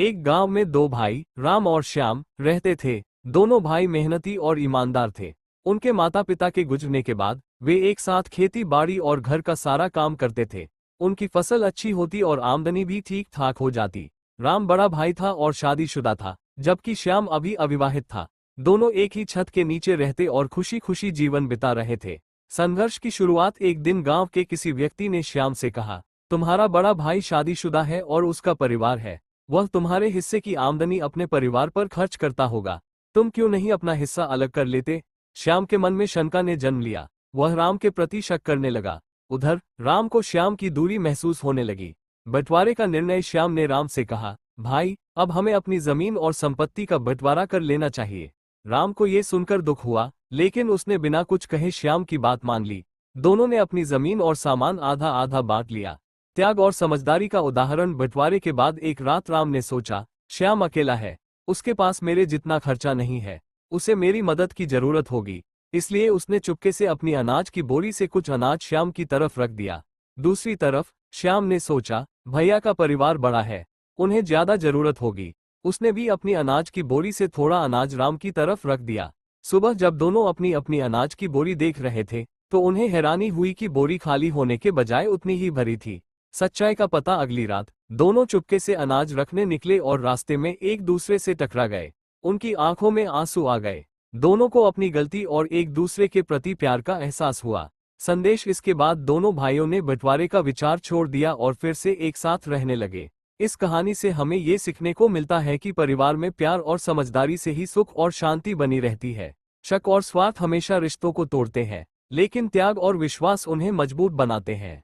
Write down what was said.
एक गांव में दो भाई राम और श्याम रहते थे। दोनों भाई मेहनती और ईमानदार थे। उनके माता पिता के गुजरने के बाद वे एक साथ खेती बाड़ी और घर का सारा काम करते थे। उनकी फसल अच्छी होती और आमदनी भी ठीक ठाक हो जाती। राम बड़ा भाई था और शादीशुदा था, जबकि श्याम अभी अविवाहित था। दोनों एक ही छत के नीचे रहते और खुशी खुशी जीवन बिता रहे थे। संघर्ष की शुरुआत एक दिन गांव के किसी व्यक्ति ने श्याम से कहा, तुम्हारा बड़ा भाई शादीशुदा है और उसका परिवार है। वह तुम्हारे हिस्से की आमदनी अपने परिवार पर खर्च करता होगा। तुम क्यों नहीं अपना हिस्सा अलग कर लेते? श्याम के मन में शंका ने जन्म लिया। वह राम के प्रति शक करने लगा। उधर राम को श्याम की दूरी महसूस होने लगी। बंटवारे का निर्णय श्याम ने राम से कहा, भाई अब हमें अपनी जमीन और संपत्ति का बंटवारा कर लेना चाहिए। राम को यह सुनकर दुख हुआ, लेकिन उसने बिना कुछ कहे श्याम की बात मान ली। दोनों ने अपनी जमीन और सामान आधा आधा बांट लिया। त्याग और समझदारी का उदाहरण। बंटवारे के बाद एक रात राम ने सोचा, श्याम अकेला है, उसके पास मेरे जितना खर्चा नहीं है, उसे मेरी मदद की जरूरत होगी। इसलिए उसने चुपके से अपनी अनाज की बोरी से कुछ अनाज श्याम की तरफ रख दिया। दूसरी तरफ श्याम ने सोचा, भैया का परिवार बड़ा है, उन्हें ज्यादा जरूरत होगी। उसने भी अपनी अनाज की बोरी से थोड़ा अनाज राम की तरफ रख दिया। सुबह जब दोनों अपनी अपनी अनाज की बोरी देख रहे थे, तो उन्हें हैरानी हुई कि बोरी खाली होने के बजाय उतनी ही भरी थी। सच्चाई का पता अगली रात दोनों चुपके से अनाज रखने निकले और रास्ते में एक दूसरे से टकरा गए। उनकी आंखों में आंसू आ गए। दोनों को अपनी गलती और एक दूसरे के प्रति प्यार का एहसास हुआ। संदेश। इसके बाद दोनों भाइयों ने बंटवारे का विचार छोड़ दिया और फिर से एक साथ रहने लगे। इस कहानी से हमें ये सीखने को मिलता है कि परिवार में प्यार और समझदारी से ही सुख और शांति बनी रहती है। शक और स्वार्थ हमेशा रिश्तों को तोड़ते हैं, लेकिन त्याग और विश्वास उन्हें मजबूत बनाते हैं।